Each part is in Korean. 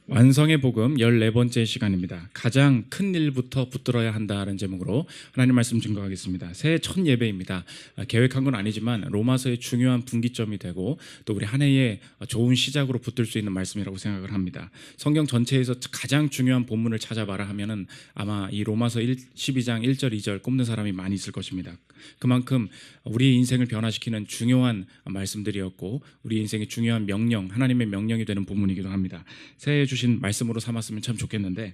완성의 복음 14번째 시간입니다. 가장 큰 일부터 붙들어야 한다는 제목으로 하나님 말씀 증거하겠습니다. 새해 첫 예배입니다. 계획한 건 아니지만 로마서의 중요한 분기점이 되고 또 우리 한 해의 좋은 시작으로 붙들 수 있는 말씀이라고 생각을 합니다. 성경 전체에서 가장 중요한 본문을 찾아봐라 하면은 아마 이 로마서 12장 1절 2절 꼽는 사람이 많이 있을 것입니다. 그만큼 우리 인생을 변화시키는 중요한 말씀들이었고 우리 인생의 중요한 명령, 하나님의 명령이 되는 본문이기도 합니다. 새해 주신 말씀으로 삼았으면 참 좋겠는데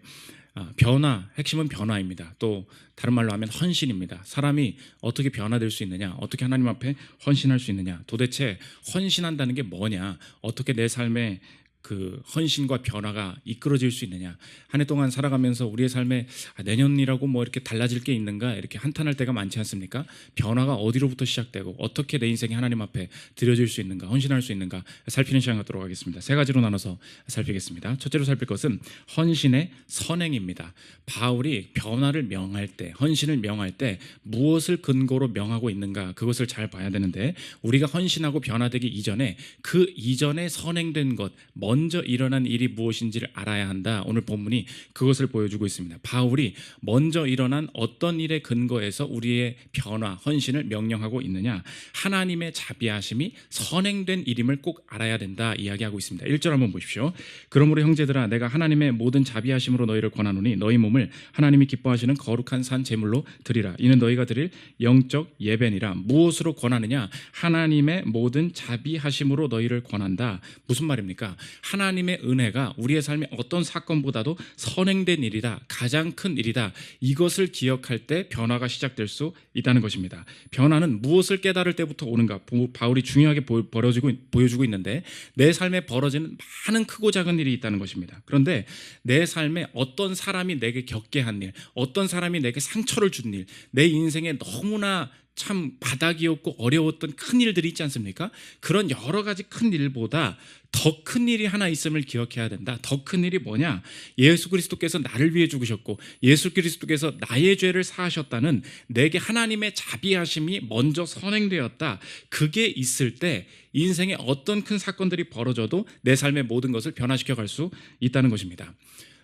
변화, 핵심은 변화입니다. 또 다른 말로 하면 헌신입니다. 사람이 어떻게 변화될 수 있느냐, 어떻게 하나님 앞에 헌신할 수 있느냐, 도대체 헌신한다는 게 뭐냐, 어떻게 내 삶에 그 헌신과 변화가 이끌어질 수 있느냐. 한 해 동안 살아가면서 우리의 삶에 내년이라고 뭐 이렇게 달라질 게 있는가 이렇게 한탄할 때가 많지 않습니까? 변화가 어디로부터 시작되고 어떻게 내 인생이 하나님 앞에 드려질 수 있는가, 헌신할 수 있는가 살피는 시간 갖도록 하겠습니다. 세 가지로 나눠서 살피겠습니다. 첫째로 살필 것은 헌신의 선행입니다. 바울이 변화를 명할 때, 헌신을 명할 때 무엇을 근거로 명하고 있는가 그것을 잘 봐야 되는데 우리가 헌신하고 변화되기 이전에 그 이전에 선행된 것, 먼저 일어난 일이 무엇인지를 알아야 한다. 오늘 본문이 그것을 보여주고 있습니다. 바울이 먼저 일어난 어떤 일에 근거해서 우리의 변화, 헌신을 명령하고 있느냐, 하나님의 자비하심이 선행된 일임을 꼭 알아야 된다 이야기하고 있습니다. 1절 한번 보십시오. 그러므로 형제들아 내가 하나님의 모든 자비하심으로 너희를 권하노니 너희 몸을 하나님이 기뻐하시는 거룩한 산 제물로 드리라. 이는 너희가 드릴 영적 예배니라. 무엇으로 권하느냐? 하나님의 모든 자비하심으로 너희를 권한다. 무슨 말입니까? 하나님의 은혜가 우리의 삶의 어떤 사건보다도 선행된 일이다, 가장 큰 일이다. 이것을 기억할 때 변화가 시작될 수 있다는 것입니다. 변화는 무엇을 깨달을 때부터 오는가? 바울이 중요하게 보여주고 있는데 내 삶에 벌어지는 많은 크고 작은 일이 있다는 것입니다. 그런데 내 삶에 어떤 사람이 내게 겪게 한 일, 어떤 사람이 내게 상처를 준 일, 내 인생에 너무나 참 바닥이었고 어려웠던 큰 일들이 있지 않습니까? 그런 여러 가지 큰 일보다 더 큰 일이 하나 있음을 기억해야 된다. 더 큰 일이 뭐냐? 예수 그리스도께서 나를 위해 죽으셨고 예수 그리스도께서 나의 죄를 사하셨다는 내게 하나님의 자비하심이 먼저 선행되었다. 그게 있을 때 인생에 어떤 큰 사건들이 벌어져도 내 삶의 모든 것을 변화시켜 갈 수 있다는 것입니다.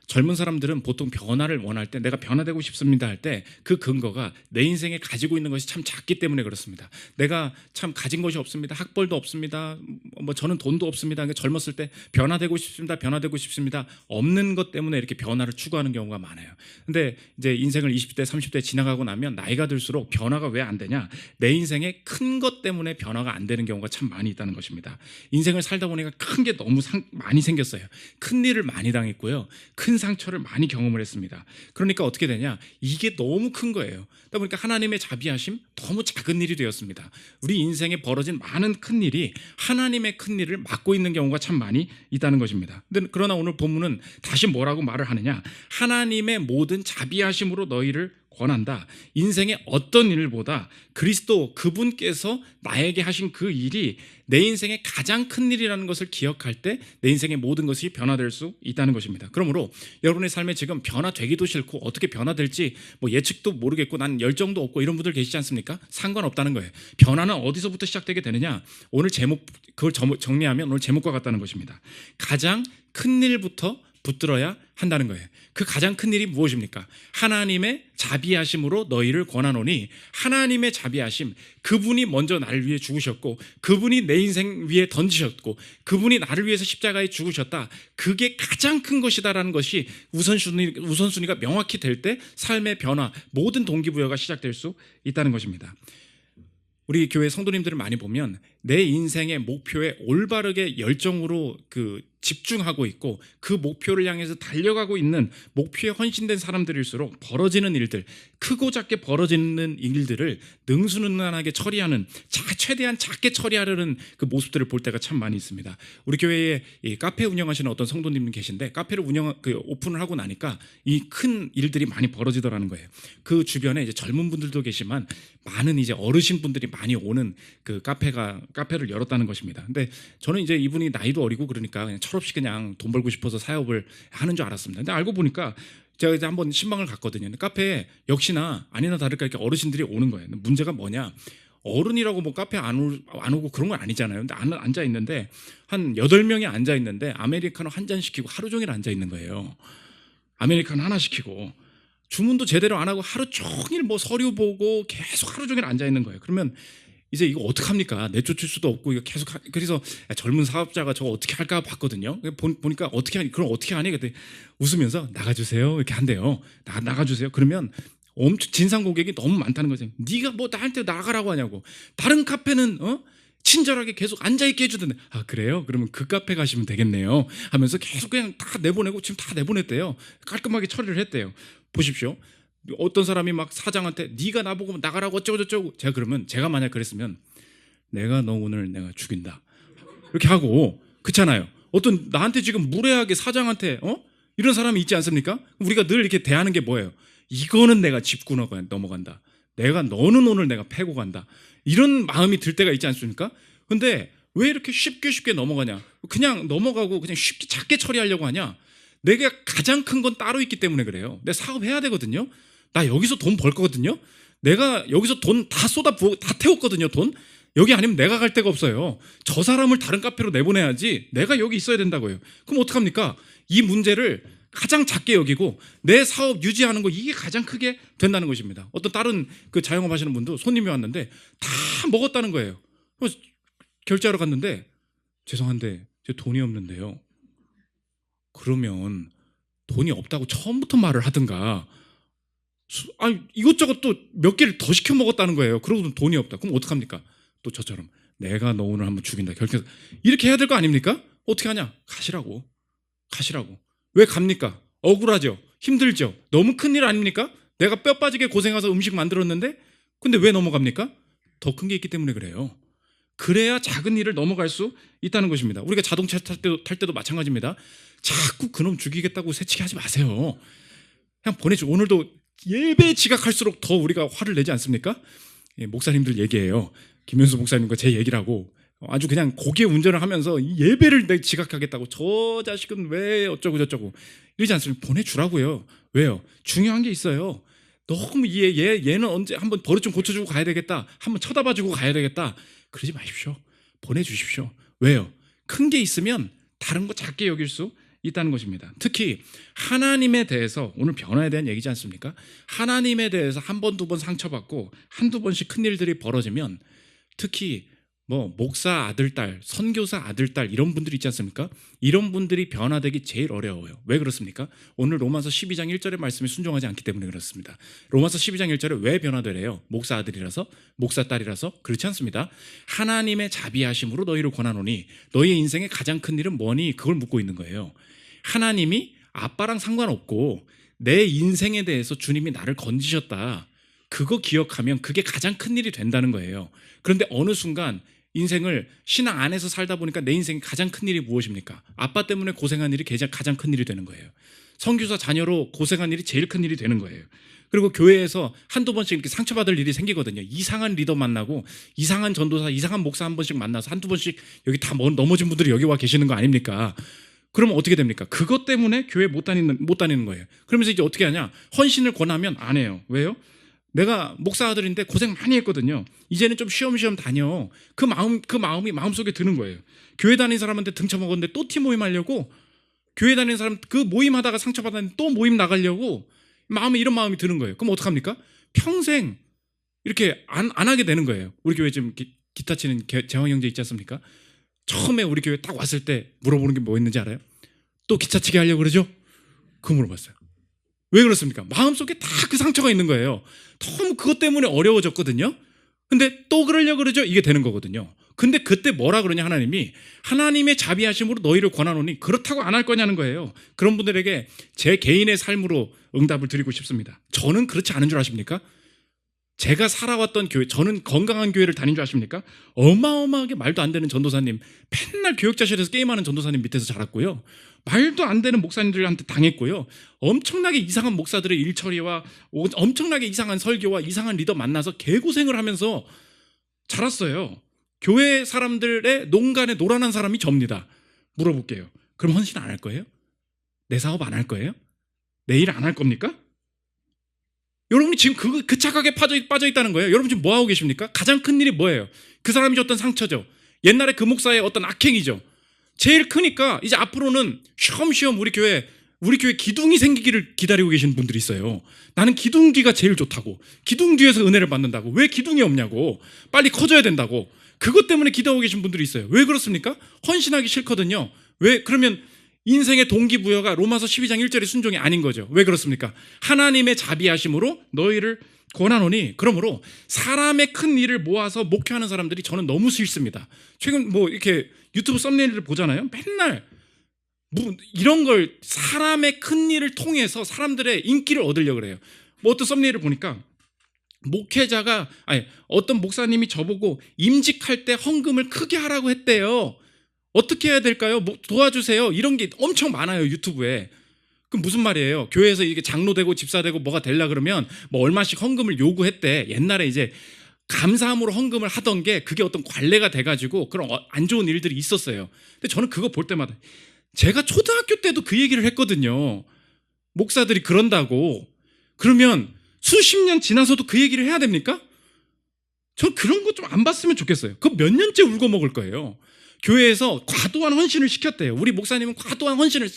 젊은 사람들은 보통 변화를 원할 때 내가 변화되고 싶습니다 할 때 그 근거가 내 인생에 가지고 있는 것이 참 작기 때문에 그렇습니다. 내가 참 가진 것이 없습니다. 학벌도 없습니다. 뭐 저는 돈도 없습니다. 그러니까 젊었을 때 변화되고 싶습니다. 변화되고 싶습니다. 없는 것 때문에 이렇게 변화를 추구하는 경우가 많아요. 근데 이제 인생을 20대, 30대 지나가고 나면 나이가 들수록 변화가 왜 안 되냐? 내 인생에 큰 것 때문에 변화가 안 되는 경우가 참 많이 있다는 것입니다. 인생을 살다 보니까 큰 게 너무 많이 생겼어요. 큰 일을 많이 당했고요. 큰 상처를 많이 경험을 했습니다. 그러니까 어떻게 되냐? 이게 너무 큰 거예요. 그러다 보니까 하나님의 자비하심 너무 작은 일이 되었습니다. 우리 인생에 벌어진 많은 큰 일이 하나님의 큰 일을 막고 있는 경우가 참 많이 있다는 것입니다. 그러나 오늘 본문은 다시 뭐라고 말을 하느냐? 하나님의 모든 자비하심으로 너희를 권한다. 인생의 어떤 일보다 그리스도 그분께서 나에게 하신 그 일이 내 인생의 가장 큰 일이라는 것을 기억할 때 내 인생의 모든 것이 변화될 수 있다는 것입니다. 그러므로 여러분의 삶에 지금 변화되기도 싫고 어떻게 변화될지 뭐 예측도 모르겠고 난 열정도 없고 이런 분들 계시지 않습니까? 상관없다는 거예요. 변화는 어디서부터 시작되게 되느냐? 오늘 제목 그걸 정리하면 오늘 제목과 같다는 것입니다. 가장 큰 일부터 붙들어야 한다는 거예요. 그 가장 큰 일이 무엇입니까? 하나님의 자비하심으로 너희를 권하노니, 하나님의 자비하심, 그분이 먼저 나를 위해 죽으셨고 그분이 내 인생 위에 던지셨고 그분이 나를 위해서 십자가에 죽으셨다. 그게 가장 큰 것이다라는 것이 우선순위가 명확히 될 때 삶의 변화, 모든 동기부여가 시작될 수 있다는 것입니다. 우리 교회 성도님들을 많이 보면 내 인생의 목표에 올바르게 열정으로 집중하고 있고 그 목표를 향해서 달려가고 있는 목표에 헌신된 사람들일수록 벌어지는 일들, 크고 작게 벌어지는 일들을 능수능란하게 처리하는, 최대한 작게 처리하려는 그 모습들을 볼 때가 참 많이 있습니다. 우리 교회에 이 카페 운영하시는 어떤 성도님 계신데 카페를 오픈을 하고 나니까 이 큰 일들이 많이 벌어지더라는 거예요. 그 주변에 이제 젊은 분들도 계시지만 많은 이제 어르신 분들이 많이 오는 그 카페를 열었다는 것입니다. 근데 저는 이제 이분이 나이도 어리고 그러니까 그냥 철없이 그냥 돈 벌고 싶어서 사업을 하는 줄 알았습니다. 근데 알고 보니까 제가 이제 한번 신방을 갔거든요. 카페에 역시나 아니나 다를까 이렇게 어르신들이 오는 거예요. 문제가 뭐냐? 어른이라고 뭐 카페 안 오고 그런 건 아니잖아요. 근데 앉아 있는데 한 8명이 앉아 있는데 아메리카노 한 잔 시키고 하루 종일 앉아 있는 거예요. 아메리카노 하나 시키고 주문도 제대로 안 하고 하루 종일 뭐 서류 보고 계속 하루 종일 앉아 있는 거예요. 그러면 이제 이거 어떡합니까? 내쫓을 수도 없고 이거 계속 그래서 젊은 사업자가 저거 어떻게 할까 봤거든요. 보니까 어떻게 하니? 그럼 어떻게 하니? 그때 웃으면서 나가주세요 이렇게 한대요. 나가주세요. 그러면 엄청 진상 고객이 너무 많다는 거죠. 네가 뭐 나한테 나가라고 하냐고. 다른 카페는 친절하게 계속 앉아있게 해주던데. 아 그래요? 그러면 그 카페 가시면 되겠네요 하면서 계속 그냥 다 내보내고 지금 다 내보냈대요. 깔끔하게 처리를 했대요. 보십시오. 어떤 사람이 막 사장한테 네가 나보고 나가라고 어쩌고저쩌고. 제가 만약 그랬으면 내가 너 오늘 내가 죽인다 이렇게 하고. 그렇잖아요. 어떤 나한테 지금 무례하게 사장한테 이런 사람이 있지 않습니까? 우리가 늘 이렇게 대하는 게 뭐예요? 이거는 내가 짚고 넘어간다. 너는 오늘 내가 패고 간다. 이런 마음이 들 때가 있지 않습니까? 근데 왜 이렇게 쉽게 넘어가냐? 그냥 넘어가고 그냥 쉽게 작게 처리하려고 하냐? 내가 가장 큰 건 따로 있기 때문에 그래요. 내 사업해야 되거든요. 나 여기서 돈 벌 거거든요. 내가 여기서 돈 다 쏟아부어 다 태웠거든요. 돈. 여기 아니면 내가 갈 데가 없어요. 저 사람을 다른 카페로 내보내야지 내가 여기 있어야 된다고요. 그럼 어떡합니까? 이 문제를 가장 작게 여기고 내 사업 유지하는 거 이게 가장 크게 된다는 것입니다. 어떤 다른 그 자영업 하시는 분도 손님이 왔는데 다 먹었다는 거예요. 결제하러 갔는데 죄송한데 제 돈이 없는데요. 그러면 돈이 없다고 처음부터 말을 하든가. 아니 이것저것 또 몇 개를 더 시켜 먹었다는 거예요. 그러고도 돈이 없다. 그럼 어떡합니까? 또 저처럼 내가 너 오늘 한번 죽인다 결정 이렇게 해야 될 거 아닙니까? 어떻게 하냐? 가시라고. 왜 갑니까? 억울하죠. 힘들죠. 너무 큰일 아닙니까? 내가 뼈 빠지게 고생해서 음식 만들었는데 근데 왜 넘어갑니까? 더 큰 게 있기 때문에 그래요. 그래야 작은 일을 넘어갈 수 있다는 것입니다. 우리가 자동차 탈 때도 마찬가지입니다. 자꾸 그놈 죽이겠다고 새치기 하지 마세요. 그냥 보내줘. 오늘도 예배에 지각할수록 더 우리가 화를 내지 않습니까? 예, 목사님들 얘기예요. 김현수 목사님과 제 얘기를 하고 아주 그냥 고개 운전을 하면서 예배를 내 지각하겠다고 저 자식은 왜 어쩌고 저쩌고 이러지 않습니까? 보내주라고요. 왜요? 중요한 게 있어요. 너무 얘는 언제 한번 버릇 좀 고쳐주고 가야 되겠다. 한번 쳐다봐주고 가야 되겠다. 그러지 마십시오. 보내주십시오. 왜요? 큰 게 있으면 다른 거 작게 여길 수 있다는 것입니다. 특히 하나님에 대해서 오늘 변화에 대한 얘기지 않습니까? 하나님에 대해서 한 번, 두 번 상처받고 한두 번씩 큰일들이 벌어지면 특히 뭐 목사 아들, 딸, 선교사 아들, 딸 이런 분들이 있지 않습니까? 이런 분들이 변화되기 제일 어려워요. 왜 그렇습니까? 오늘 로마서 12장 1절의 말씀에 순종하지 않기 때문에 그렇습니다. 로마서 12장 1절에 왜 변화되래요? 목사 아들이라서? 목사 딸이라서? 그렇지 않습니다. 하나님의 자비하심으로 너희를 권하노니 너희의 인생의 가장 큰 일은 뭐니? 그걸 묻고 있는 거예요. 하나님이 아빠랑 상관없고 내 인생에 대해서 주님이 나를 건지셨다. 그거 기억하면 그게 가장 큰 일이 된다는 거예요. 그런데 어느 순간 인생을 신앙 안에서 살다 보니까 내 인생의 가장 큰 일이 무엇입니까? 아빠 때문에 고생한 일이 가장 큰 일이 되는 거예요. 선교사 자녀로 고생한 일이 제일 큰 일이 되는 거예요. 그리고 교회에서 한두 번씩 이렇게 상처받을 일이 생기거든요. 이상한 리더 만나고 이상한 전도사, 이상한 목사 한 번씩 만나서 한두 번씩 여기 다 넘어진 분들이 여기 와 계시는 거 아닙니까? 그러면 어떻게 됩니까? 그것 때문에 교회 못 다니는 거예요. 그러면서 이제 어떻게 하냐? 헌신을 권하면 안 해요. 왜요? 내가 목사 아들인데 고생 많이 했거든요. 이제는 좀 쉬엄쉬엄 다녀. 그 마음이 마음속에 드는 거예요. 교회 다니는 사람한테 등쳐먹었는데 또 티 모임 하려고, 교회 다니는 사람 그 모임 하다가 상처받았는데 또 모임 나가려고 이런 마음이 드는 거예요. 그럼 어떡합니까? 평생 이렇게 안 하게 되는 거예요. 우리 교회 지금 기타 치는 재황 형제 있지 않습니까? 처음에 우리 교회 딱 왔을 때 물어보는 게 뭐였는지 알아요? 또 기타 치게 하려고 그러죠? 그거 물어봤어요. 왜 그렇습니까? 마음속에 다 그 상처가 있는 거예요. 너무 그것 때문에 어려워졌거든요. 근데 또 그러려고 그러죠? 이게 되는 거거든요. 근데 그때 뭐라 그러냐? 하나님이 하나님의 자비하심으로 너희를 권하노니 그렇다고 안 할 거냐는 거예요. 그런 분들에게 제 개인의 삶으로 응답을 드리고 싶습니다. 저는 그렇지 않은 줄 아십니까? 제가 살아왔던 교회, 저는 건강한 교회를 다닌 줄 아십니까? 어마어마하게 말도 안 되는 전도사님, 맨날 교육자실에서 게임하는 전도사님 밑에서 자랐고요. 말도 안 되는 목사님들한테 당했고요. 엄청나게 이상한 목사들의 일처리와 엄청나게 이상한 설교와 이상한 리더 만나서 개고생을 하면서 자랐어요. 교회 사람들의 농간에 노란한 사람이 접니다. 물어볼게요. 그럼 헌신 안 할 거예요? 내 사업 안 할 거예요? 내 일 안 할 겁니까? 여러분이 지금 그 착각에 빠져 있다는 거예요. 여러분 지금 뭐 하고 계십니까? 가장 큰 일이 뭐예요? 그 사람이 줬던 상처죠. 옛날에 그 목사의 어떤 악행이죠. 제일 크니까 이제 앞으로는 쉬엄쉬엄 우리 교회 기둥이 생기기를 기다리고 계시는 분들이 있어요. 나는 기둥기가 제일 좋다고. 기둥 뒤에서 은혜를 받는다고. 왜 기둥이 없냐고. 빨리 커져야 된다고. 그것 때문에 기도하고 계신 분들이 있어요. 왜 그렇습니까? 헌신하기 싫거든요. 왜? 그러면 인생의 동기부여가 로마서 12장 1절의 순종이 아닌 거죠. 왜 그렇습니까? 하나님의 자비하심으로 너희를 권하노니. 그러므로 사람의 큰 일을 모아서 목회하는 사람들이 저는 너무 싫습니다. 최근 뭐 이렇게 유튜브 썸네일을 보잖아요. 맨날 뭐 이런 걸 사람의 큰 일을 통해서 사람들의 인기를 얻으려고 그래요. 뭐 어떤 썸네일을 보니까 어떤 목사님이 저보고 임직할 때 헌금을 크게 하라고 했대요. 어떻게 해야 될까요? 뭐 도와주세요. 이런 게 엄청 많아요, 유튜브에. 그럼 무슨 말이에요? 교회에서 이게 장로되고 집사되고 뭐가 되려 그러면 뭐 얼마씩 헌금을 요구했대. 옛날에 이제 감사함으로 헌금을 하던 게 그게 어떤 관례가 돼가지고 그런 안 좋은 일들이 있었어요. 근데 저는 그거 볼 때마다 제가 초등학교 때도 그 얘기를 했거든요. 목사들이 그런다고. 그러면 수십 년 지나서도 그 얘기를 해야 됩니까? 전 그런 거 좀 안 봤으면 좋겠어요. 그거 몇 년째 울고 먹을 거예요. 교회에서 과도한 헌신을 시켰대요. 우리 목사님은 과도한 헌신을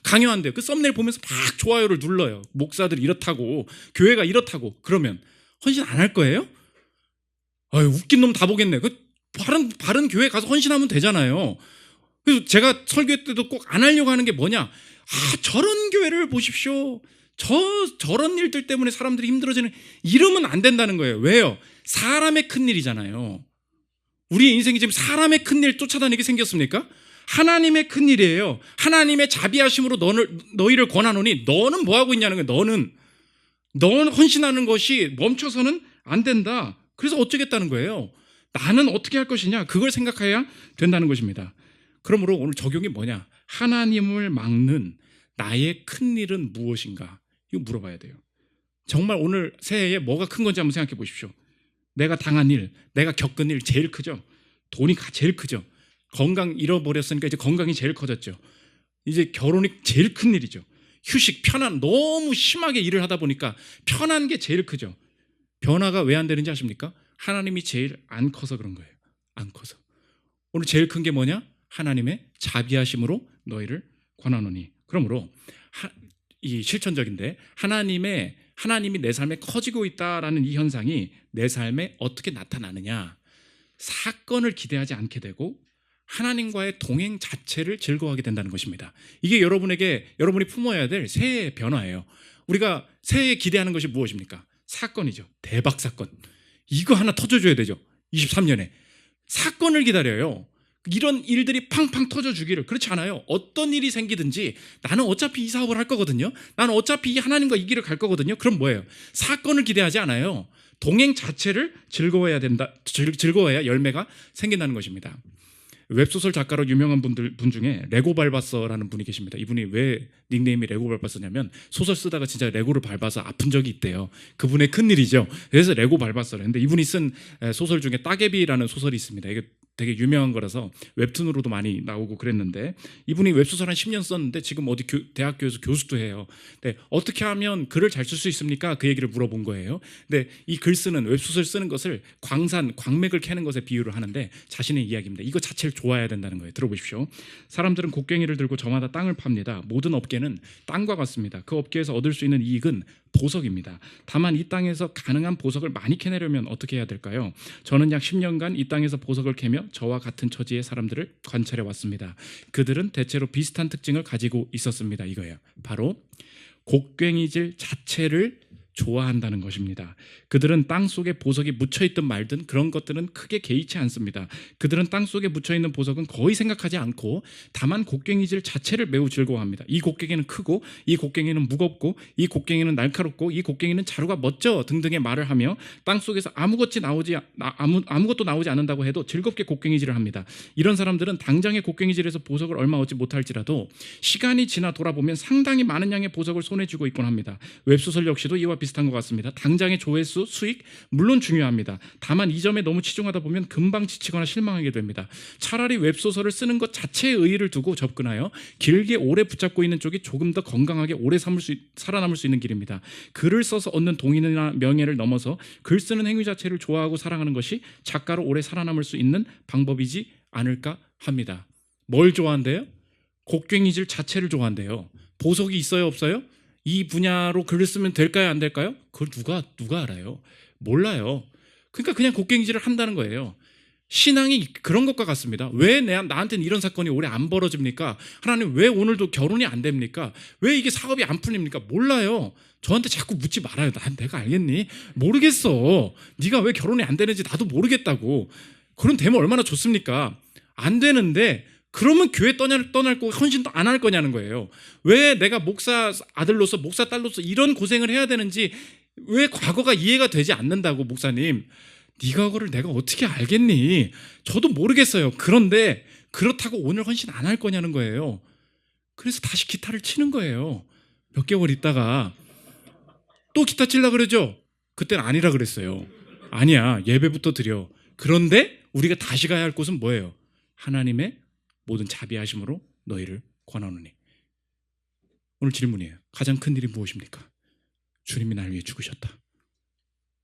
강요한대요. 그 썸네일 보면서 막 좋아요를 눌러요. 목사들이 이렇다고, 교회가 이렇다고. 그러면 헌신 안 할 거예요? 아유, 웃긴 놈 다 보겠네. 그 바른 교회 가서 헌신하면 되잖아요. 그래서 제가 설교 때도 꼭 안 하려고 하는 게 뭐냐? 저런 교회를 보십시오. 저런 일들 때문에 사람들이 힘들어지는, 이러면 안 된다는 거예요. 왜요? 사람의 큰일이잖아요. 우리의 인생이 지금 사람의 큰일 쫓아다니게 생겼습니까? 하나님의 큰일이에요. 하나님의 자비하심으로 너희를 권하노니. 너는 뭐 하고 있냐는 거예요. 너는 헌신하는 것이 멈춰서는 안 된다. 그래서 어쩌겠다는 거예요. 나는 어떻게 할 것이냐, 그걸 생각해야 된다는 것입니다. 그러므로 오늘 적용이 뭐냐? 하나님을 막는 나의 큰일은 무엇인가? 이거 물어봐야 돼요. 정말 오늘 새해에 뭐가 큰 건지 한번 생각해 보십시오. 내가 당한 일, 내가 겪은 일 제일 크죠. 돈이 제일 크죠. 건강 잃어버렸으니까 이제 건강이 제일 커졌죠. 이제 결혼이 제일 큰 일이죠. 휴식, 편안, 너무 심하게 일을 하다 보니까 편한 게 제일 크죠. 변화가 왜 안 되는지 아십니까? 하나님이 제일 안 커서 그런 거예요. 안 커서. 오늘 제일 큰 게 뭐냐? 하나님의 자비하심으로 너희를 권하노니. 그러므로 이 실천적인데 하나님이 내 삶에 커지고 있다라는 이 현상이 내 삶에 어떻게 나타나느냐? 사건을 기대하지 않게 되고 하나님과의 동행 자체를 즐거워하게 된다는 것입니다. 이게 여러분이 품어야 될 새해의 변화예요. 우리가 새해에 기대하는 것이 무엇입니까? 사건이죠. 대박 사건. 이거 하나 터져줘야 되죠. 23년에. 사건을 기다려요. 이런 일들이 팡팡 터져주기를. 그렇지 않아요. 어떤 일이 생기든지 나는 어차피 이 사업을 할 거거든요. 나는 어차피 하나님과 이 길을 갈 거거든요. 그럼 뭐예요? 사건을 기대하지 않아요. 동행 자체를 즐거워해야 된다. 즐거워야 열매가 생긴다는 것입니다. 웹소설 작가로 유명한 분 중에 레고 밟았어라는 분이 계십니다. 이분이 왜 닉네임이 레고 밟았어냐면 소설 쓰다가 진짜 레고를 밟아서 아픈 적이 있대요. 그분의 큰일이죠. 그래서 레고 밟았어라는데, 이분이 쓴 소설 중에 따개비라는 소설이 있습니다. 이게 되게 유명한 거라서 웹툰으로도 많이 나오고 그랬는데, 이분이 웹소설 한 10년 썼는데 지금 어디 대학교에서 교수도 해요. 근데 어떻게 하면 글을 잘 쓸 수 있습니까? 그 얘기를 물어본 거예요. 근데 이 웹소설 쓰는 것을 광맥을 캐는 것에 비유를 하는데 자신의 이야기입니다. 이거 자체를 좋아해야 된다는 거예요. 들어보십시오. 사람들은 곡괭이를 들고 저마다 땅을 팝니다. 모든 업계는 땅과 같습니다. 그 업계에서 얻을 수 있는 이익은 보석입니다. 다만 이 땅에서 가능한 보석을 많이 캐내려면 어떻게 해야 될까요? 저는 약 10년간 이 땅에서 보석을 캐며 저와 같은 처지의 사람들을 관찰해 왔습니다. 그들은 대체로 비슷한 특징을 가지고 있었습니다. 이거예요. 바로 곡괭이질 자체를 좋아한다는 것입니다. 그들은 땅 속에 보석이 묻혀있든 말든 그런 것들은 크게 개의치 않습니다. 그들은 땅 속에 묻혀있는 보석은 거의 생각하지 않고 다만 곡괭이질 자체를 매우 즐거워합니다. 이 곡괭이는 크고, 이 곡괭이는 무겁고, 이 곡괭이는 날카롭고, 이 곡괭이는 자루가 멋져 등등의 말을 하며 땅 속에서 아무것도 나오지 않는다고 해도 즐겁게 곡괭이질을 합니다. 이런 사람들은 당장의 곡괭이질에서 보석을 얼마 얻지 못할지라도 시간이 지나 돌아보면 상당히 많은 양의 보석을 손에 쥐고 있곤 합니다. 웹소설 역시도 이와 비슷한 것 같습니다. 당장의 조회수, 수익 물론 중요합니다. 다만 이 점에 너무 치중하다 보면 금방 지치거나 실망하게 됩니다. 차라리 웹소설을 쓰는 것 자체에 의의를 두고 접근하여 길게 오래 붙잡고 있는 쪽이 조금 더 건강하게 오래 살아남을 수 있는 길입니다. 글을 써서 얻는 동인이나 명예를 넘어서 글 쓰는 행위 자체를 좋아하고 사랑하는 것이 작가로 오래 살아남을 수 있는 방법이지 않을까 합니다. 뭘 좋아한대요? 곡괭이질 자체를 좋아한대요. 보석이 있어요, 없어요? 이 분야로 글을 쓰면 될까요, 안 될까요? 그걸 누가 알아요? 몰라요. 그러니까 그냥 곡괭이질을 한다는 거예요. 신앙이 그런 것과 같습니다. 왜 나한테는 이런 사건이 오래 안 벌어집니까? 하나님 왜 오늘도 결혼이 안 됩니까? 왜 이게 사업이 안 풀립니까? 몰라요. 저한테 자꾸 묻지 말아요. 내가 알겠니? 모르겠어. 네가 왜 결혼이 안 되는지 나도 모르겠다고. 그런 되면 얼마나 좋습니까? 안 되는데 그러면 교회 떠날 거 헌신도 안 할 거냐는 거예요. 왜 내가 목사 아들로서 목사 딸로서 이런 고생을 해야 되는지 왜 과거가 이해가 되지 않는다고. 목사님 네가 그걸 내가 어떻게 알겠니? 저도 모르겠어요. 그런데 그렇다고 오늘 헌신 안 할 거냐는 거예요. 그래서 다시 기타를 치는 거예요. 몇 개월 있다가 또 기타 치려고 그러죠. 그때는 아니라 그랬어요. 아니야, 예배부터 드려. 그런데 우리가 다시 가야 할 곳은 뭐예요? 하나님의 모든 자비하심으로 너희를 권하노니. 오늘 질문이에요. 가장 큰 일이 무엇입니까? 주님이 날 위해 죽으셨다.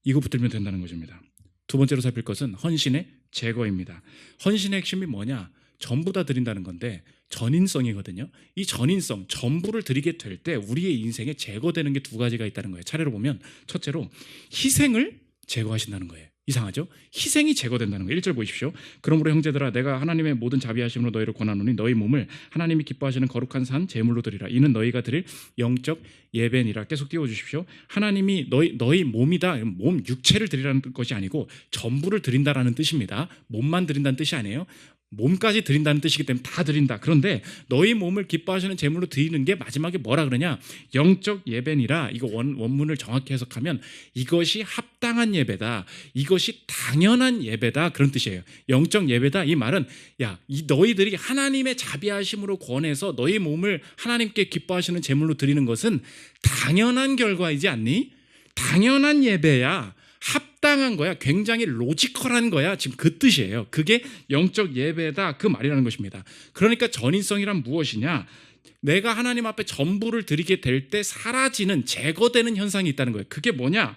이거 붙들면 된다는 것입니다. 두 번째로 살필 것은 헌신의 제거입니다. 헌신의 핵심이 뭐냐? 전부 다 드린다는 건데 전인성이거든요. 이 전인성, 전부를 드리게 될 때 우리의 인생에 제거되는 게 두 가지가 있다는 거예요. 차례로 보면 첫째로 희생을 제거하신다는 거예요. 이상하죠? 희생이 제거된다는 거예요. 1절 보십시오. 그러므로 형제들아 내가 하나님의 모든 자비하심으로 너희를 권하노니 너희 몸을 하나님이 기뻐하시는 거룩한 산 제물로 드리라. 이는 너희가 드릴 영적 예배니라. 계속 띄워주십시오. 하나님이 너희 몸이다. 몸 육체를 드리라는 것이 아니고 전부를 드린다라는 뜻입니다. 몸만 드린다는 뜻이 아니에요. 몸까지 드린다는 뜻이기 때문에 다 드린다. 그런데 너희 몸을 기뻐하시는 제물로 드리는 게 마지막에 뭐라 그러냐? 영적 예배니라. 이거 원문을 정확히 해석하면 이것이 합당한 예배다. 이것이 당연한 예배다. 그런 뜻이에요. 영적 예배다. 이 말은 너희들이 하나님의 자비하심으로 권해서 너희 몸을 하나님께 기뻐하시는 제물로 드리는 것은 당연한 결과이지 않니? 당연한 예배야. 합당한 거야. 굉장히 로지컬한 거야. 지금 그 뜻이에요. 그게 영적 예배다. 그 말이라는 것입니다. 그러니까 전인성이란 무엇이냐? 내가 하나님 앞에 전부를 드리게 될 때 사라지는, 제거되는 현상이 있다는 거예요. 그게 뭐냐?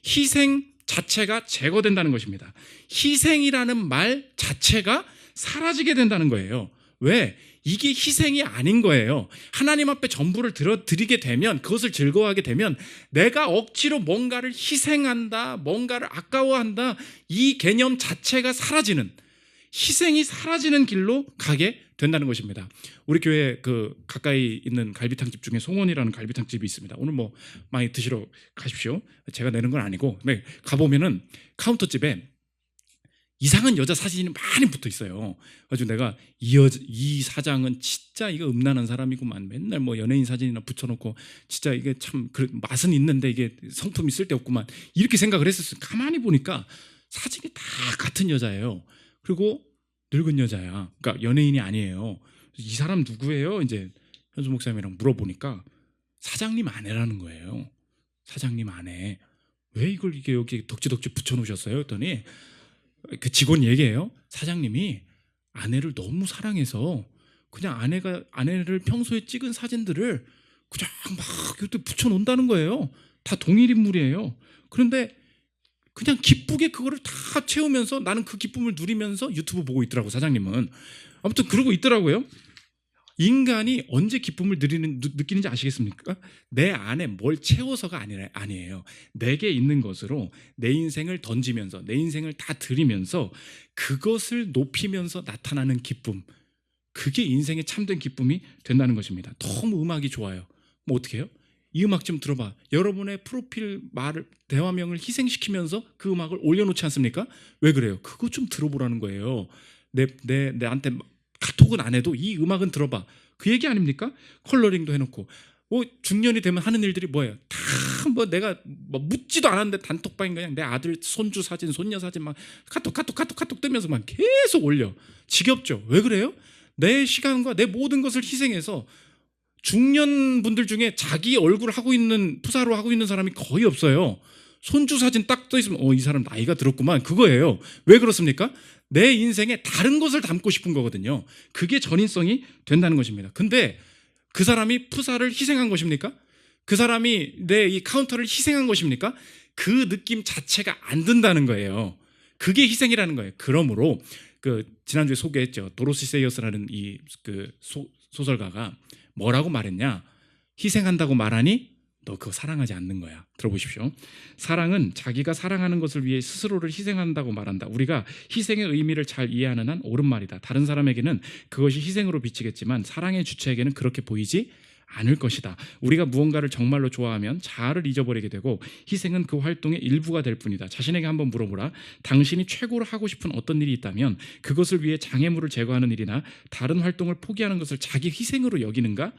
희생 자체가 제거된다는 것입니다. 희생이라는 말 자체가 사라지게 된다는 거예요. 왜? 이게 희생이 아닌 거예요. 하나님 앞에 전부를 드리게 되면, 그것을 즐거워하게 되면 내가 억지로 뭔가를 희생한다, 뭔가를 아까워한다, 이 개념 자체가 사라지는, 희생이 사라지는 길로 가게 된다는 것입니다. 우리 교회 가까이 있는 갈비탕집 중에 송원이라는 갈비탕집이 있습니다. 오늘 많이 드시러 가십시오. 제가 내는 건 아니고, 가보면은 카운터집에 이상한 여자 사진이 많이 붙어 있어요. 그래서 내가 이 사장은 진짜 이거 음란한 사람이구만. 맨날 연예인 사진이나 붙여놓고 진짜 이게 참 맛은 있는데 이게 성품이 쓸데없구만. 이렇게 생각을 했었어요. 가만히 보니까 사진이 다 같은 여자예요. 그리고 늙은 여자야. 그러니까 연예인이 아니에요. 이 사람 누구예요? 이제 현수 목사님이랑 물어보니까 사장님 아내라는 거예요. 사장님 아내. 왜 이걸 여기 덕지덕지 붙여놓으셨어요? 했더니 그 직원 얘기해요. 사장님이 아내를 너무 사랑해서 그냥 아내를 평소에 찍은 사진들을 그냥 막 이렇게 붙여놓는다는 거예요. 다 동일 인물이에요. 그런데 그냥 기쁘게 그거를 다 채우면서 나는 그 기쁨을 누리면서 유튜브 보고 있더라고, 사장님은. 아무튼 그러고 있더라고요. 인간이 언제 기쁨을 느끼는지 아시겠습니까? 내 안에 뭘 채워서가 아니에요. 내게 있는 것으로 내 인생을 던지면서, 내 인생을 다 드리면서 그것을 높이면서 나타나는 기쁨, 그게 인생의 참된 기쁨이 된다는 것입니다. 너무 음악이 좋아요. 어떻게 해요? 이 음악 좀 들어봐. 여러분의 프로필 대화명을 희생시키면서 그 음악을 올려놓지 않습니까? 왜 그래요? 그거 좀 들어보라는 거예요. 내한테 카톡은 안 해도 이 음악은 들어봐. 그 얘기 아닙니까? 컬러링도 해놓고 중년이 되면 하는 일들이 뭐예요? 다 내가 묻지도 않았는데 단톡방인 그냥 내 아들 손주 사진, 손녀 사진 막 카톡 뜨면서 막 계속 올려. 지겹죠? 왜 그래요? 내 시간과 내 모든 것을 희생해서 중년 분들 중에 자기 얼굴 하고 있는 푸사로 하고 있는 사람이 거의 없어요. 손주 사진 딱 떠 있으면 이 사람 나이가 들었구만, 그거예요. 왜 그렇습니까? 내 인생에 다른 것을 담고 싶은 거거든요. 그게 전인성이 된다는 것입니다. 근데 그 사람이 푸사를 희생한 것입니까? 그 사람이 내 이 카운터를 희생한 것입니까? 그 느낌 자체가 안 든다는 거예요. 그게 희생이라는 거예요. 그러므로 지난주에 소개했죠. 도로시 세이어스라는 이 소설가가 뭐라고 말했냐? 희생한다고 말하니 너 그거 사랑하지 않는 거야. 들어보십시오. 사랑은 자기가 사랑하는 것을 위해 스스로를 희생한다고 말한다. 우리가 희생의 의미를 잘 이해하는 한 옳은 말이다. 다른 사람에게는 그것이 희생으로 비치겠지만 사랑의 주체에게는 그렇게 보이지 않을 것이다. 우리가 무언가를 정말로 좋아하면 자아를 잊어버리게 되고 희생은 그 활동의 일부가 될 뿐이다. 자신에게 한번 물어보라. 당신이 최고로 하고 싶은 어떤 일이 있다면 그것을 위해 장애물을 제거하는 일이나 다른 활동을 포기하는 것을 자기 희생으로 여기는가?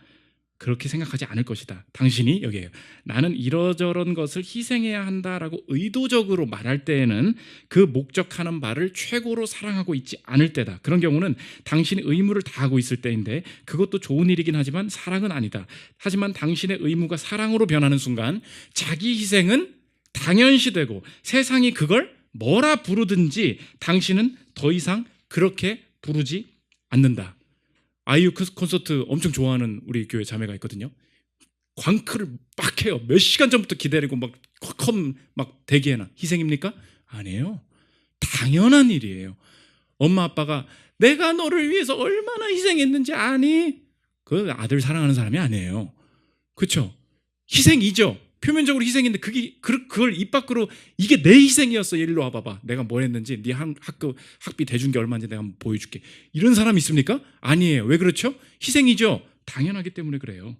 그렇게 생각하지 않을 것이다. 당신이 여기에요. 나는 이러저런 것을 희생해야 한다라고 의도적으로 말할 때에는 그 목적하는 바를 최고로 사랑하고 있지 않을 때다. 그런 경우는 당신이 의무를 다하고 있을 때인데 그것도 좋은 일이긴 하지만 사랑은 아니다. 하지만 당신의 의무가 사랑으로 변하는 순간 자기 희생은 당연시되고 세상이 그걸 뭐라 부르든지 당신은 더 이상 그렇게 부르지 않는다. 아이유 콘서트 엄청 좋아하는 우리 교회 자매가 있거든요. 광크를 막 해요. 몇 시간 전부터 기다리고 막 대기해놔. 희생입니까? 아니에요. 당연한 일이에요. 엄마 아빠가 내가 너를 위해서 얼마나 희생했는지 아니? 그 아들 사랑하는 사람이 아니에요. 그렇죠? 희생이죠. 표면적으로 희생인데 그걸 입 밖으로 이게 내 희생이었어. 일로 와봐봐. 내가 뭘 했는지 네 학비 대준 게 얼마인지 내가 한번 보여줄게. 이런 사람 있습니까? 아니에요. 왜 그렇죠? 희생이죠. 당연하기 때문에 그래요.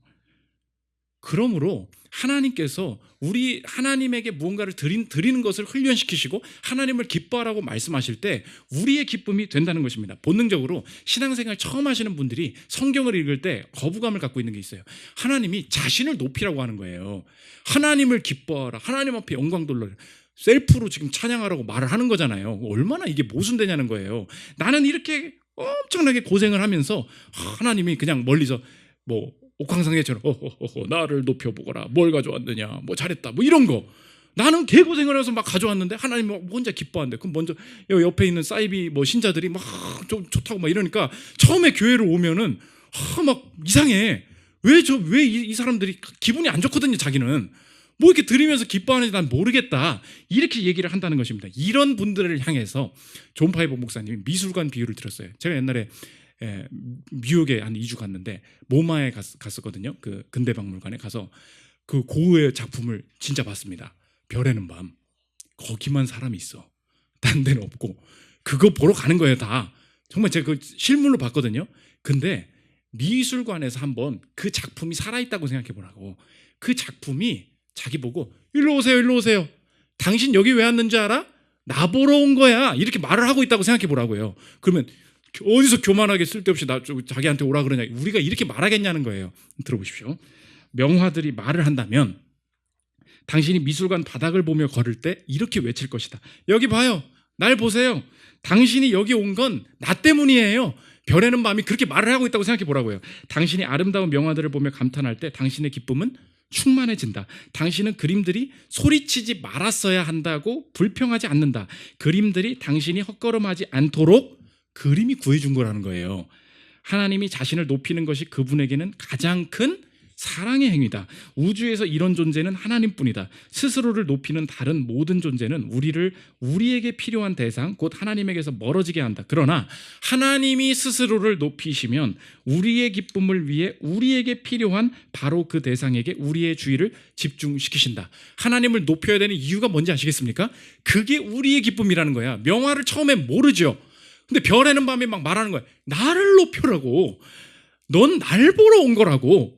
그러므로 하나님께서 우리 하나님에게 무언가를 드리는 것을 훈련시키시고 하나님을 기뻐하라고 말씀하실 때 우리의 기쁨이 된다는 것입니다. 본능적으로 신앙생활 처음 하시는 분들이 성경을 읽을 때 거부감을 갖고 있는 게 있어요. 하나님이 자신을 높이라고 하는 거예요. 하나님을 기뻐하라. 하나님 앞에 영광 돌려라. 셀프로 지금 찬양하라고 말을 하는 거잖아요. 얼마나 이게 모순되냐는 거예요. 나는 이렇게 엄청나게 고생을 하면서 하나님이 그냥 멀리서 옥황상제처럼 나를 높여보거라. 뭘 가져왔느냐. 잘했다. 이런 거. 나는 개고생을 해서 막 가져왔는데 하나님 혼자 기뻐한대. 그럼 먼저 옆에 있는 사이비 신자들이 막 좀 좋다고 막 이러니까 처음에 교회를 오면은 막 이상해. 왜 이 사람들이 기분이 안 좋거든요. 자기는 이렇게 드리면서 기뻐하는지 난 모르겠다. 이렇게 얘기를 한다는 것입니다. 이런 분들을 향해서 존 파이버 목사님이 미술관 비유를 들었어요. 제가 옛날에 뉴욕에 한 2주 갔는데 모마에 갔었거든요. 그 근대박물관에 가서 그 고흐의 작품을 진짜 봤습니다. 별에는 밤. 거기만 사람이 있어. 딴 데는 없고. 그거 보러 가는 거예요, 다. 정말 제가 그 실물로 봤거든요. 근데 미술관에서 한번 그 작품이 살아있다고 생각해 보라고. 그 작품이 자기 보고 일로 오세요. 당신 여기 왜 왔는지 알아? 나 보러 온 거야. 이렇게 말을 하고 있다고 생각해 보라고요. 그러면 어디서 교만하게 쓸데없이 자기한테 오라 그러냐. 우리가 이렇게 말하겠냐는 거예요. 들어보십시오. 명화들이 말을 한다면 당신이 미술관 바닥을 보며 걸을 때 이렇게 외칠 것이다. 여기 봐요. 날 보세요. 당신이 여기 온 건 나 때문이에요. 별에는 밤이 그렇게 말을 하고 있다고 생각해 보라고요. 당신이 아름다운 명화들을 보며 감탄할 때 당신의 기쁨은 충만해진다. 당신은 그림들이 소리치지 말았어야 한다고 불평하지 않는다. 그림들이 당신이 헛걸음하지 않도록 그림이 구해준 거라는 거예요. 하나님이 자신을 높이는 것이 그분에게는 가장 큰 사랑의 행위다. 우주에서 이런 존재는 하나님뿐이다. 스스로를 높이는 다른 모든 존재는 우리에게 필요한 대상, 곧 하나님에게서 멀어지게 한다. 그러나 하나님이 스스로를 높이시면 우리의 기쁨을 위해 우리에게 필요한 바로 그 대상에게 우리의 주의를 집중시키신다. 하나님을 높여야 되는 이유가 뭔지 아시겠습니까? 그게 우리의 기쁨이라는 거야. 명화를 처음에 모르죠. 근데 별에는 밤에 막 말하는 거야. 나를 높여라고. 넌 날 보러 온 거라고.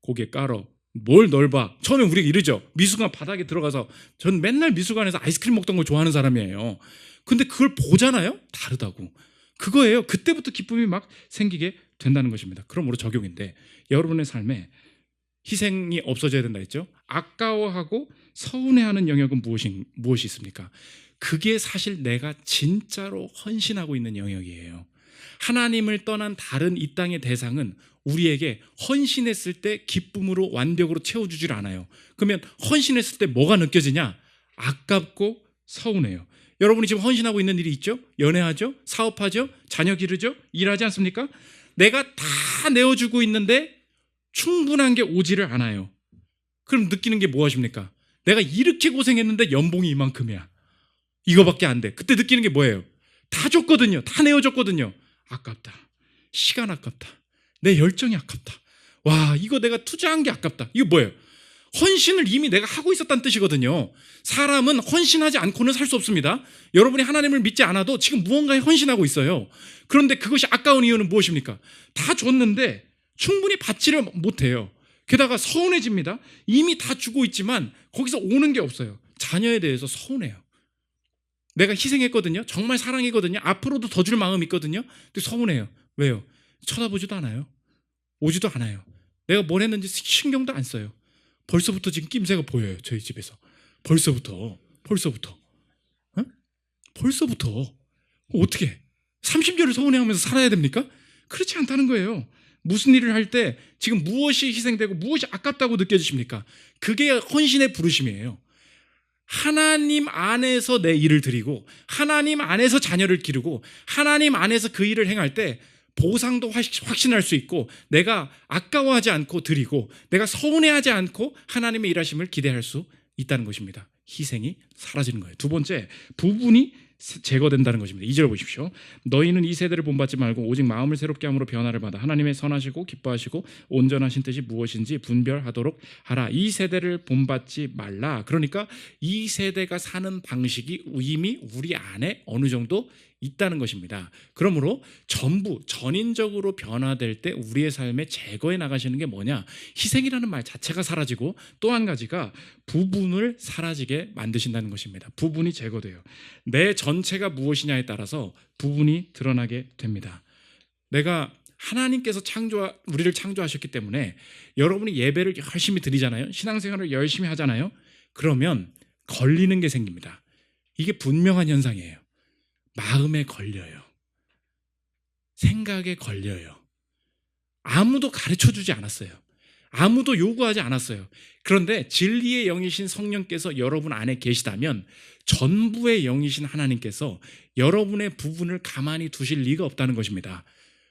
고개 깔어. 뭘 넓어. 처음에 우리가 이러죠. 미술관 바닥에 들어가서 전 맨날 미술관에서 아이스크림 먹던 걸 좋아하는 사람이에요. 근데 그걸 보잖아요. 다르다고. 그거예요. 그때부터 기쁨이 막 생기게 된다는 것입니다. 그러므로 적용인데 여러분의 삶에 희생이 없어져야 된다 했죠. 아까워하고 서운해하는 영역은 무엇이 있습니까? 그게 사실 내가 진짜로 헌신하고 있는 영역이에요. 하나님을 떠난 다른 이 땅의 대상은 우리에게 헌신했을 때 기쁨으로 완벽으로 채워주질 않아요. 그러면 헌신했을 때 뭐가 느껴지냐? 아깝고 서운해요. 여러분이 지금 헌신하고 있는 일이 있죠? 연애하죠? 사업하죠? 자녀 기르죠? 일하지 않습니까? 내가 다 내어주고 있는데 충분한 게 오지를 않아요. 그럼 느끼는 게 무엇입니까? 내가 이렇게 고생했는데 연봉이 이만큼이야. 이거밖에 안 돼. 그때 느끼는 게 뭐예요? 다 줬거든요. 다 내어줬거든요. 아깝다. 시간 아깝다. 내 열정이 아깝다. 와, 이거 내가 투자한 게 아깝다. 이거 뭐예요? 헌신을 이미 내가 하고 있었다는 뜻이거든요. 사람은 헌신하지 않고는 살 수 없습니다. 여러분이 하나님을 믿지 않아도 지금 무언가에 헌신하고 있어요. 그런데 그것이 아까운 이유는 무엇입니까? 다 줬는데 충분히 받지를 못해요. 게다가 서운해집니다. 이미 다 주고 있지만 거기서 오는 게 없어요. 자녀에 대해서 서운해요. 내가 희생했거든요. 정말 사랑이거든요. 앞으로도 더 줄 마음이 있거든요. 근데 서운해요. 왜요? 쳐다보지도 않아요. 오지도 않아요. 내가 뭘 했는지 신경도 안 써요. 벌써부터 지금 낌새가 보여요. 저희 집에서. 벌써부터. 어? 벌써부터. 어떻게 30년을 서운해하면서 살아야 됩니까? 그렇지 않다는 거예요. 무슨 일을 할 때 지금 무엇이 희생되고 무엇이 아깝다고 느껴지십니까? 그게 헌신의 부르심이에요. 하나님 안에서 내 일을 드리고 하나님 안에서 자녀를 기르고 하나님 안에서 그 일을 행할 때 보상도 확신할 수 있고 내가 아까워하지 않고 드리고 내가 서운해하지 않고 하나님의 일하심을 기대할 수 있다는 것입니다. 희생이 사라지는 거예요. 두 번째, 부분이 제거된다는 것입니다. 2절 보십시오. 너희는 이 세대를 본받지 말고 오직 마음을 새롭게 함으로 변화를 받아 하나님의 선하시고 기뻐하시고 온전하신 뜻이 무엇인지 분별하도록 하라. 이 세대를 본받지 말라. 그러니까 이 세대가 사는 방식이 이미 우리 안에 어느 정도 있다는 것입니다. 그러므로 전부 전인적으로 변화될 때 우리의 삶에 제거해 나가시는 게 뭐냐? 희생이라는 말 자체가 사라지고 또 한 가지가 부분을 사라지게 만드신다는 것입니다. 부분이 제거돼요. 내 전체가 무엇이냐에 따라서 부분이 드러나게 됩니다. 내가 하나님께서 우리를 창조하셨기 때문에 여러분이 예배를 열심히 드리잖아요. 신앙생활을 열심히 하잖아요. 그러면 걸리는 게 생깁니다. 이게 분명한 현상이에요. 마음에 걸려요. 생각에 걸려요. 아무도 가르쳐주지 않았어요. 아무도 요구하지 않았어요. 그런데 진리의 영이신 성령께서 여러분 안에 계시다면 전부의 영이신 하나님께서 여러분의 부분을 가만히 두실 리가 없다는 것입니다.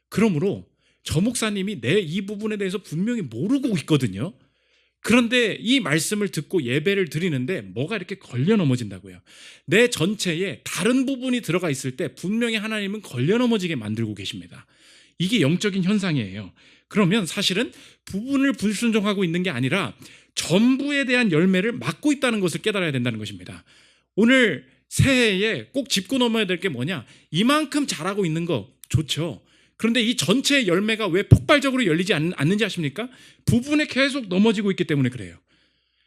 그러므로 저 목사님이 내 이 부분에 대해서 분명히 모르고 있거든요. 그런데 이 말씀을 듣고 예배를 드리는데 뭐가 이렇게 걸려 넘어진다고요. 내 전체에 다른 부분이 들어가 있을 때 분명히 하나님은 걸려 넘어지게 만들고 계십니다. 이게 영적인 현상이에요. 그러면 사실은 부분을 불순종하고 있는 게 아니라 전부에 대한 열매를 맡고 있다는 것을 깨달아야 된다는 것입니다. 오늘 새해에 꼭 짚고 넘어야 될 게 뭐냐? 이만큼 잘하고 있는 거 좋죠. 그런데 이 전체의 열매가 왜 폭발적으로 열리지 않는지 아십니까? 부분에 계속 넘어지고 있기 때문에 그래요.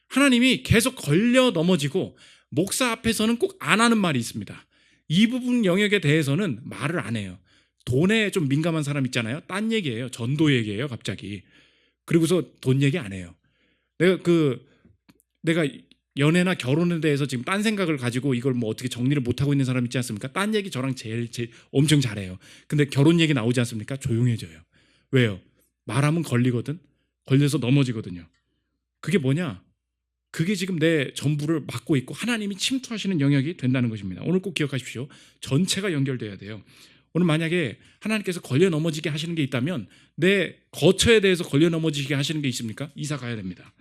하나님이 계속 걸려 넘어지고 목사 앞에서는 꼭 안 하는 말이 있습니다. 이 부분 영역에 대해서는 말을 안 해요. 돈에 좀 민감한 사람 있잖아요. 딴 얘기예요. 전도 얘기예요. 갑자기. 그리고서 돈 얘기 안 해요. 내가 연애나 결혼에 대해서 지금 딴 생각을 가지고 이걸 뭐 어떻게 정리를 못하고 있는 사람 있지 않습니까? 딴 얘기 저랑 제일 엄청 잘해요. 근데 결혼 얘기 나오지 않습니까? 조용해져요. 왜요? 말하면 걸리거든. 걸려서 넘어지거든요. 그게 뭐냐? 그게 지금 내 전부를 막고 있고 하나님이 침투하시는 영역이 된다는 것입니다. 오늘 꼭 기억하십시오. 전체가 연결돼야 돼요. 오늘 만약에 하나님께서 걸려 넘어지게 하시는 게 있다면 내 거처에 대해서 걸려 넘어지게 하시는 게 있습니까? 이사 가야 됩니다.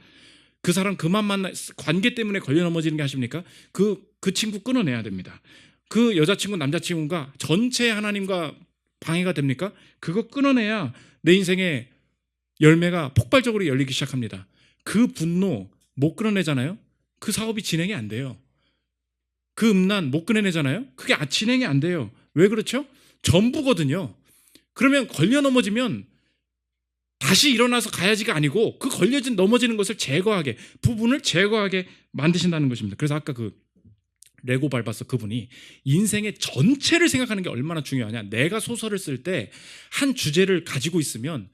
그 사람 그만 만나 관계 때문에 걸려 넘어지는 게 하십니까? 그 친구 끊어내야 됩니다. 그 여자친구 남자친구가 전체 하나님과 방해가 됩니까? 그거 끊어내야 내 인생의 열매가 폭발적으로 열리기 시작합니다. 그 분노 못 끊어내잖아요. 그 사업이 진행이 안 돼요. 그 음란 못 끊어내잖아요. 그게 진행이 안 돼요. 왜 그렇죠? 전부거든요. 그러면 걸려 넘어지면 다시 일어나서 가야지가 아니고 그 걸려진 넘어지는 것을 제거하게 부분을 제거하게 만드신다는 것입니다. 그래서 아까 그 레고 밟았어 그분이 인생의 전체를 생각하는 게 얼마나 중요하냐. 내가 소설을 쓸 때 한 주제를 가지고 있으면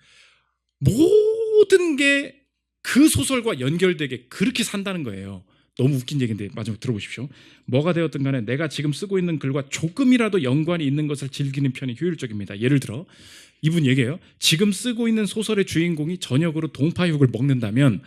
모든 게 그 소설과 연결되게 그렇게 산다는 거예요. 너무 웃긴 얘기인데 마지막 들어보십시오. 뭐가 되었든 간에 내가 지금 쓰고 있는 글과 조금이라도 연관이 있는 것을 즐기는 편이 효율적입니다. 예를 들어 이분 얘기해요. 지금 쓰고 있는 소설의 주인공이 저녁으로 동파육을 먹는다면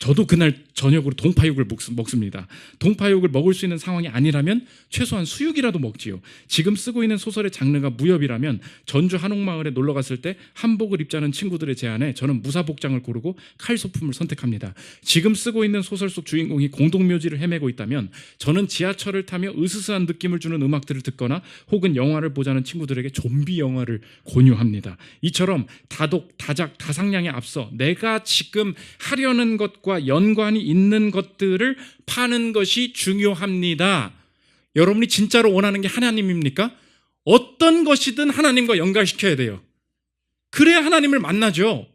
저도 그날 저녁으로 동파육을 먹습니다. 동파육을 먹을 수 있는 상황이 아니라면 최소한 수육이라도 먹지요. 지금 쓰고 있는 소설의 장르가 무협이라면 전주 한옥마을에 놀러 갔을 때 한복을 입자는 친구들의 제안에 저는 무사복장을 고르고 칼소품을 선택합니다. 지금 쓰고 있는 소설 속 주인공이 공동묘지를 헤매고 있다면 저는 지하철을 타며 으스스한 느낌을 주는 음악들을 듣거나 혹은 영화를 보자는 친구들에게 좀비 영화를 권유합니다. 이처럼 다독, 다작, 다상량에 앞서 내가 지금 하려는 것과 연관이 있는 것들을 파는 것이 중요합니다. 여러분이 진짜로 원하는 게 하나님입니까? 어떤 것이든 하나님과 연관시켜야 돼요. 그래야 하나님을 만나죠.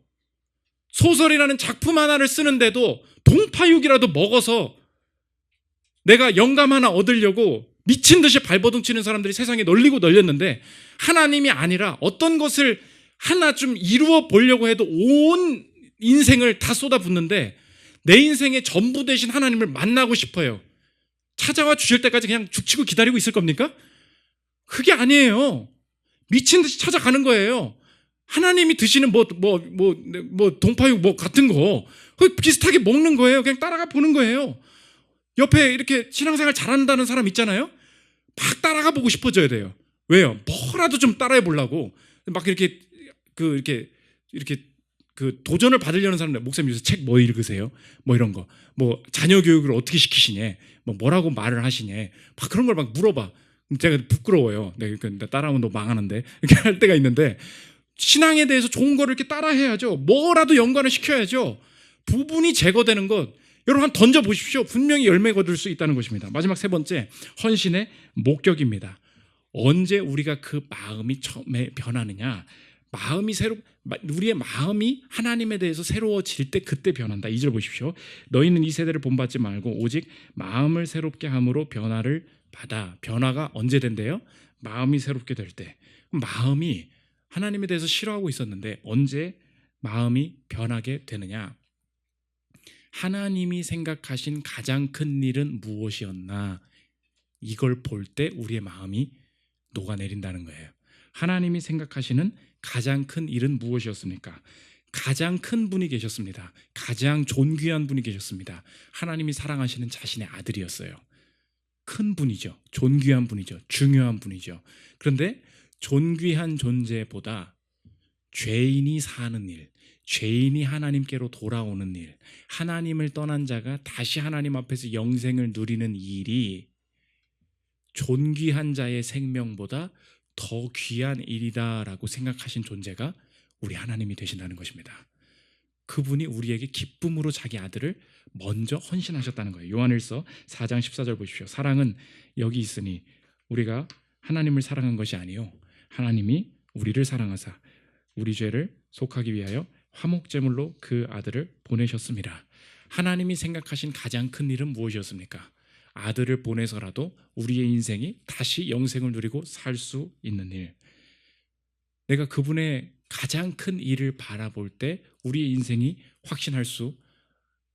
소설이라는 작품 하나를 쓰는데도 동파육이라도 먹어서 내가 영감 하나 얻으려고 미친 듯이 발버둥 치는 사람들이 세상에 널리고 널렸는데 하나님이 아니라 어떤 것을 하나 좀 이루어 보려고 해도 온 인생을 다 쏟아붓는데 내 인생의 전부 되신 하나님을 만나고 싶어요. 찾아와 주실 때까지 그냥 죽치고 기다리고 있을 겁니까? 그게 아니에요. 미친 듯이 찾아가는 거예요. 하나님이 드시는 동파육 같은 거 비슷하게 먹는 거예요. 그냥 따라가 보는 거예요. 옆에 이렇게 신앙생활 잘한다는 사람 있잖아요. 막 따라가 보고 싶어져야 돼요. 왜요? 뭐라도 좀 따라해 보려고 막 이렇게 도전을 받으려는 사람들. 목사님 요새 책 뭐 읽으세요? 뭐 이런 거. 뭐 자녀 교육을 어떻게 시키시냐? 뭐라고 말을 하시냐? 막 그런 걸 막 물어봐. 제가 부끄러워요. 내가 따라하면 너 망하는데 이렇게 할 때가 있는데 신앙에 대해서 좋은 거를 이렇게 따라해야죠. 뭐라도 연관을 시켜야죠. 부분이 제거되는 것. 여러분 한번 던져 보십시오. 분명히 열매 거둘 수 있다는 것입니다. 마지막 세 번째, 헌신의 목격입니다. 언제 우리가 그 마음이 처음에 변하느냐? 우리의 마음이 하나님에 대해서 새로워질 때 그때 변한다. 2절 보십시오. 너희는 이 세대를 본받지 말고 오직 마음을 새롭게 함으로 변화를 받아. 변화가 언제 된대요? 마음이 새롭게 될 때. 마음이 하나님에 대해서 싫어하고 있었는데 언제 마음이 변하게 되느냐? 하나님이 생각하신 가장 큰 일은 무엇이었나? 이걸 볼 때 우리의 마음이 녹아내린다는 거예요. 하나님이 생각하시는 가장 큰 일은 무엇이었습니까? 가장 큰 분이 계셨습니다. 가장 존귀한 분이 계셨습니다. 하나님이 사랑하시는 자신의 아들이었어요. 큰 분이죠. 존귀한 분이죠. 중요한 분이죠. 그런데 존귀한 존재보다 죄인이 사는 일, 죄인이 하나님께로 돌아오는 일, 하나님을 떠난 자가 다시 하나님 앞에서 영생을 누리는 일이 존귀한 자의 생명보다 더 귀한 일이다라고 생각하신 존재가 우리 하나님이 되신다는 것입니다. 그분이 우리에게 기쁨으로 자기 아들을 먼저 헌신하셨다는 거예요. 요한일서 4장 14절 보십시오. 사랑은 여기 있으니 우리가 하나님을 사랑한 것이 아니요 하나님이 우리를 사랑하사 우리 죄를 속하기 위하여 화목제물로 그 아들을 보내셨습니다. 하나님이 생각하신 가장 큰 일은 무엇이었습니까? 아들을 보내서라도 우리의 인생이 다시 영생을 누리고 살 수 있는 일. 내가 그분의 가장 큰 일을 바라볼 때 우리의 인생이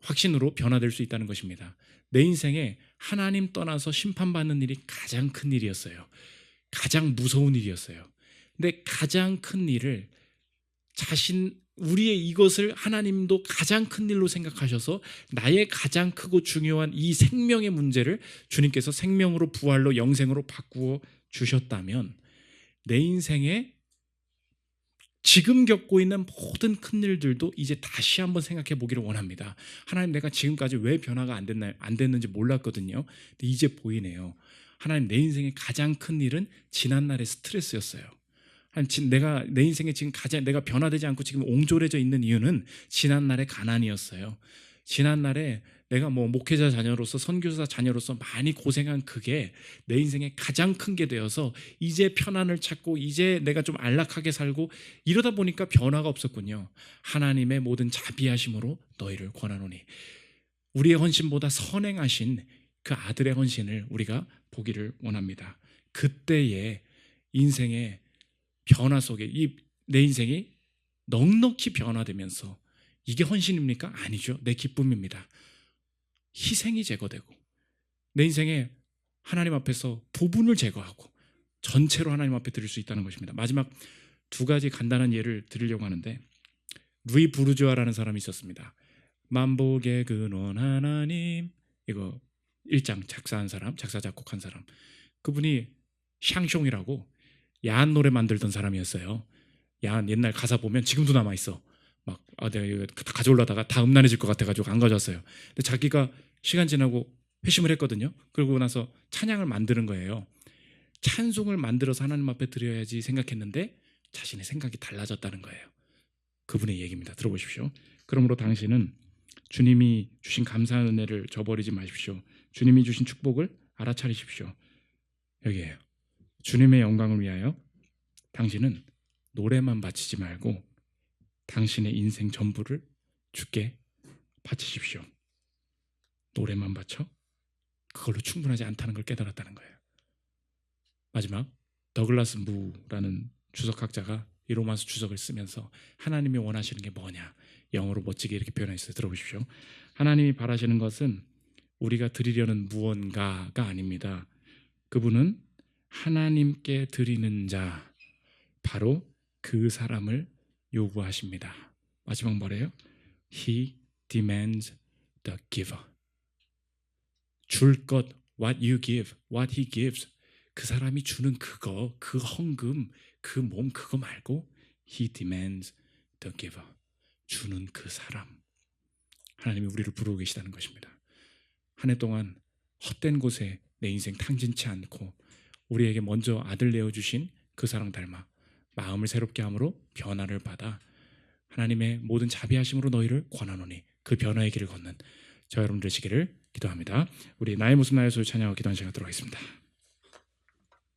확신으로 변화될 수 있다는 것입니다. 내 인생에 하나님 떠나서 심판받는 일이 가장 큰 일이었어요. 가장 무서운 일이었어요. 근데 가장 큰 일을 우리의 이것을 하나님도 가장 큰 일로 생각하셔서 나의 가장 크고 중요한 이 생명의 문제를 주님께서 생명으로 부활로 영생으로 바꾸어 주셨다면 내 인생에 지금 겪고 있는 모든 큰 일들도 이제 다시 한번 생각해 보기를 원합니다. 하나님, 내가 지금까지 왜 변화가 안 됐는지 몰랐거든요. 근데 이제 보이네요. 하나님, 내 인생의 가장 큰 일은 지난날의 스트레스였어요. 내 인생에 지금 내가 변화되지 않고 지금 옹졸해져 있는 이유는 지난날의 가난이었어요. 지난날에 내가 목회자 자녀로서 선교사 자녀로서 많이 고생한 그게 내 인생에 가장 큰 게 되어서 이제 편안을 찾고 이제 내가 좀 안락하게 살고 이러다 보니까 변화가 없었군요. 하나님의 모든 자비하심으로 너희를 권하노니. 우리의 헌신보다 선행하신 그 아들의 헌신을 우리가 보기를 원합니다. 그때의 인생의 변화 속에 내 인생이 넉넉히 변화되면서 이게 헌신입니까? 아니죠. 내 기쁨입니다. 희생이 제거되고 내 인생에 하나님 앞에서 부분을 제거하고 전체로 하나님 앞에 드릴 수 있다는 것입니다. 마지막 두 가지 간단한 예를 드리려고 하는데, 루이 부르주아라는 사람이 있었습니다. 만복의 근원 하나님, 이거 1장 작사한 사람, 작사 작곡한 사람. 그분이 샹숑이라고 야한 노래 만들던 사람이었어요. 야한 옛날 가사 보면 지금도 남아 있어. 막 내가 이거 가져오려다가 다 음란해질 것 같아가지고 안 가져왔어요. 근데 자기가 시간 지나고 회심을 했거든요. 그러고 나서 찬양을 만드는 거예요. 찬송을 만들어서 하나님 앞에 드려야지 생각했는데 자신의 생각이 달라졌다는 거예요. 그분의 얘기입니다. 들어보십시오. 그러므로 당신은 주님이 주신 감사한 은혜를 저버리지 마십시오. 주님이 주신 축복을 알아차리십시오. 여기에요. 주님의 영광을 위하여 당신은 노래만 바치지 말고 당신의 인생 전부를 주께 바치십시오. 노래만 바쳐? 그걸로 충분하지 않다는 걸 깨달았다는 거예요. 마지막, 더글라스 무라는 주석학자가 이 로마서 주석을 쓰면서 하나님이 원하시는 게 뭐냐, 영어로 멋지게 이렇게 표현했어요. 들어보십시오. 하나님이 바라시는 것은 우리가 드리려는 무언가가 아닙니다. 그분은 하나님께 드리는 자, 바로 그 사람을 요구하십니다. 마지막 뭐래요? He demands the giver. 줄 것, what you give, what he gives. 그 사람이 주는 그거, 그 헌금, 그 몸, 그거 말고 He demands the giver. 주는 그 사람. 하나님이 우리를 부르고 계시다는 것입니다. 한 해 동안 헛된 곳에 내 인생 탕진치 않고 우리에게 먼저 아들 내어주신 그 사랑 닮아 마음을 새롭게 함으로 변화를 받아 하나님의 모든 자비하심으로 너희를 권하노니 그 변화의 길을 걷는 저 여러분 되시기를 기도합니다. 우리 나의 모습 나의 소유 찬양하고 기도하는 시간 갖도록 하겠습니다.